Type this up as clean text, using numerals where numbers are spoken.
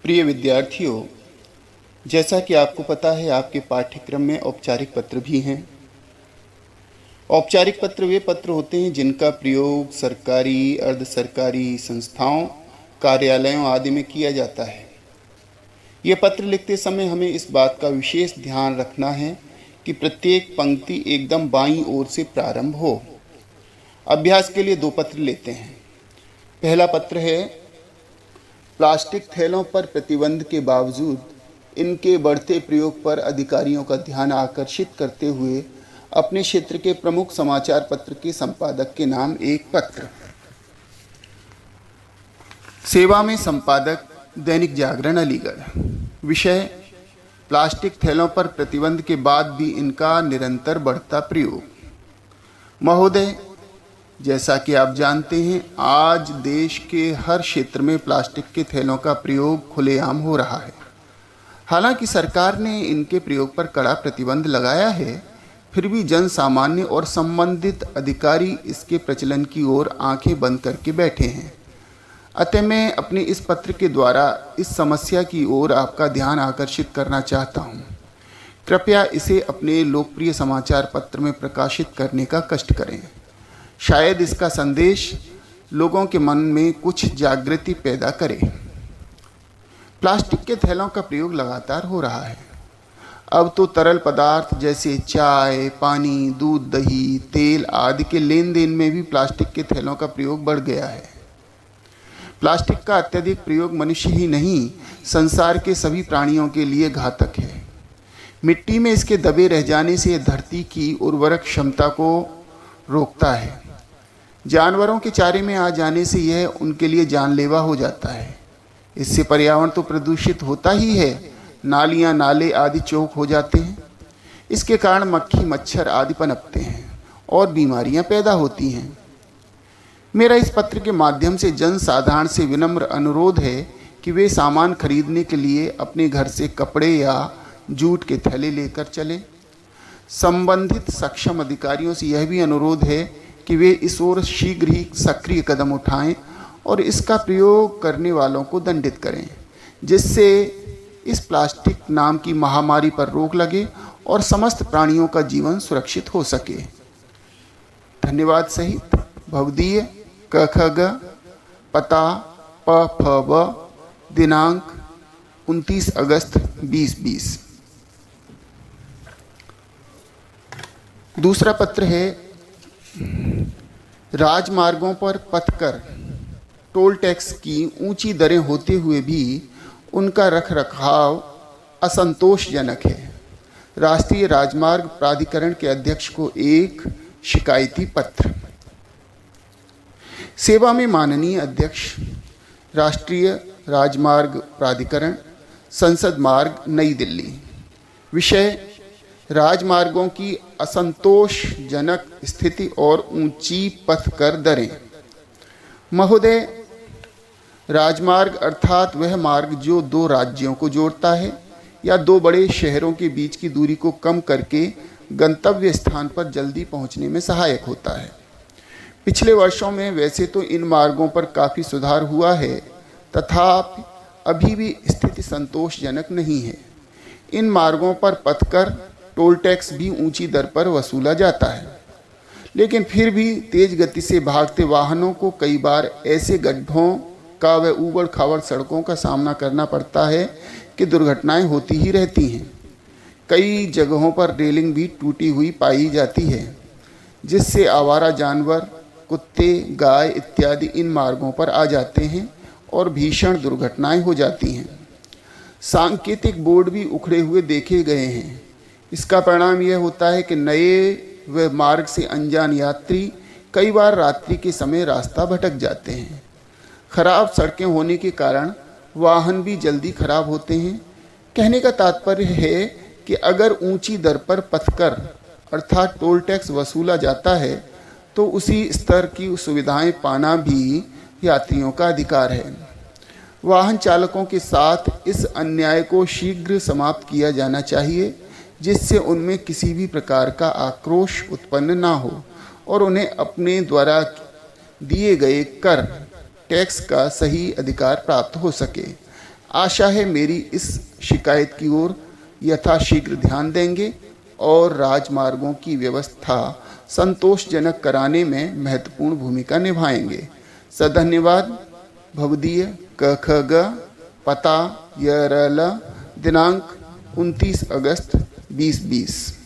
प्रिय विद्यार्थियों, जैसा कि आपको पता है आपके पाठ्यक्रम में औपचारिक पत्र भी हैं। औपचारिक पत्र वे पत्र होते हैं जिनका प्रयोग सरकारी, अर्ध सरकारी संस्थाओं, कार्यालयों आदि में किया जाता है। ये पत्र लिखते समय हमें इस बात का विशेष ध्यान रखना है कि प्रत्येक पंक्ति एकदम बाईं ओर से प्रारंभ हो। अभ्यास के लिए 2 पत्र लेते हैं। पहला पत्र है, प्लास्टिक थैलों पर प्रतिबंध के बावजूद इनके बढ़ते प्रयोग पर अधिकारियों का ध्यान आकर्षित करते हुए अपने क्षेत्र के प्रमुख समाचार पत्र के संपादक के नाम एक पत्र। सेवा में संपादक, दैनिक जागरण, अलीगढ़। विषय, प्लास्टिक थैलों पर प्रतिबंध के बाद भी इनका निरंतर बढ़ता प्रयोग। महोदय, जैसा कि आप जानते हैं, आज देश के हर क्षेत्र में प्लास्टिक के थैलों का प्रयोग खुलेआम हो रहा है। हालांकि सरकार ने इनके प्रयोग पर कड़ा प्रतिबंध लगाया है, फिर भी जन सामान्य और संबंधित अधिकारी इसके प्रचलन की ओर आंखें बंद करके बैठे हैं। अतः मैं अपने इस पत्र के द्वारा इस समस्या की ओर आपका ध्यान आकर्षित करना चाहता हूँ। कृपया इसे अपने लोकप्रिय समाचार पत्र में प्रकाशित करने का कष्ट करें। शायद इसका संदेश लोगों के मन में कुछ जागृति पैदा करे। प्लास्टिक के थैलों का प्रयोग लगातार हो रहा है। अब तो तरल पदार्थ जैसे चाय, पानी, दूध, दही, तेल आदि के लेन देन में भी प्लास्टिक के थैलों का प्रयोग बढ़ गया है। प्लास्टिक का अत्यधिक प्रयोग मनुष्य ही नहीं, संसार के सभी प्राणियों के लिए घातक है। मिट्टी में इसके दबे रह जाने से धरती की उर्वरक क्षमता को रोकता है। जानवरों के चारे में आ जाने से यह उनके लिए जानलेवा हो जाता है। इससे पर्यावरण तो प्रदूषित होता ही है, नालियाँ, नाले आदि चौक हो जाते हैं। इसके कारण मक्खी, मच्छर आदि पनपते हैं और बीमारियां पैदा होती हैं। मेरा इस पत्र के माध्यम से जन साधारण से विनम्र अनुरोध है कि वे सामान खरीदने के लिए अपने घर से कपड़े या जूट के थैले लेकर चलें। संबंधित सक्षम अधिकारियों से यह भी अनुरोध है कि वे इस ओर शीघ्र ही सक्रिय कदम उठाएं और इसका प्रयोग करने वालों को दंडित करें, जिससे इस प्लास्टिक नाम की महामारी पर रोक लगे और समस्त प्राणियों का जीवन सुरक्षित हो सके। धन्यवाद सहित भवदीय क ख ग, पता प फ ब, दिनांक 29 अगस्त 2020। दूसरा पत्र है, राजमार्गों पर पथकर टोल टैक्स की ऊंची दरें होते हुए भी उनका रखरखाव असंतोषजनक है। राष्ट्रीय राजमार्ग प्राधिकरण के अध्यक्ष को एक शिकायती पत्र। सेवा में माननीय अध्यक्ष, राष्ट्रीय राजमार्ग प्राधिकरण, संसद मार्ग, नई दिल्ली। विषय, राजमार्गों की असंतोषजनक स्थिति और ऊंची पथकर दरें। महोदय, राजमार्ग अर्थात वह मार्ग जो 2 राज्यों को जोड़ता है या 2 बड़े शहरों के बीच की दूरी को कम करके गंतव्य स्थान पर जल्दी पहुंचने में सहायक होता है। पिछले वर्षों में वैसे तो इन मार्गों पर काफ़ी सुधार हुआ है, तथापि अभी भी स्थिति संतोषजनक नहीं है। इन मार्गों पर पथकर टोल टैक्स भी ऊंची दर पर वसूला जाता है, लेकिन फिर भी तेज गति से भागते वाहनों को कई बार ऐसे गड्ढों का व ऊबड़ खाबड़ सड़कों का सामना करना पड़ता है कि दुर्घटनाएं होती ही रहती हैं। कई जगहों पर रेलिंग भी टूटी हुई पाई जाती है, जिससे आवारा जानवर, कुत्ते, गाय इत्यादि इन मार्गों पर आ जाते हैं और भीषण दुर्घटनाएं हो जाती हैं। सांकेतिक बोर्ड भी उखड़े हुए देखे गए हैं। इसका परिणाम यह होता है कि नए व मार्ग से अनजान यात्री कई बार रात्रि के समय रास्ता भटक जाते हैं। खराब सड़कें होने के कारण वाहन भी जल्दी खराब होते हैं। कहने का तात्पर्य है कि अगर ऊंची दर पर पथकर अर्थात टोल टैक्स वसूला जाता है तो उसी स्तर की सुविधाएं पाना भी यात्रियों का अधिकार है। वाहन चालकों के साथ इस अन्याय को शीघ्र समाप्त किया जाना चाहिए, जिससे उनमें किसी भी प्रकार का आक्रोश उत्पन्न ना हो और उन्हें अपने द्वारा दिए गए कर टैक्स का सही अधिकार प्राप्त हो सके। आशा है मेरी इस शिकायत की ओर यथाशीघ्र ध्यान देंगे और राजमार्गों की व्यवस्था संतोषजनक कराने में महत्वपूर्ण भूमिका निभाएंगे। सधन्यवाद। भवदीय क ख ग पता य र ल दिनांक 29 अगस्त 2020।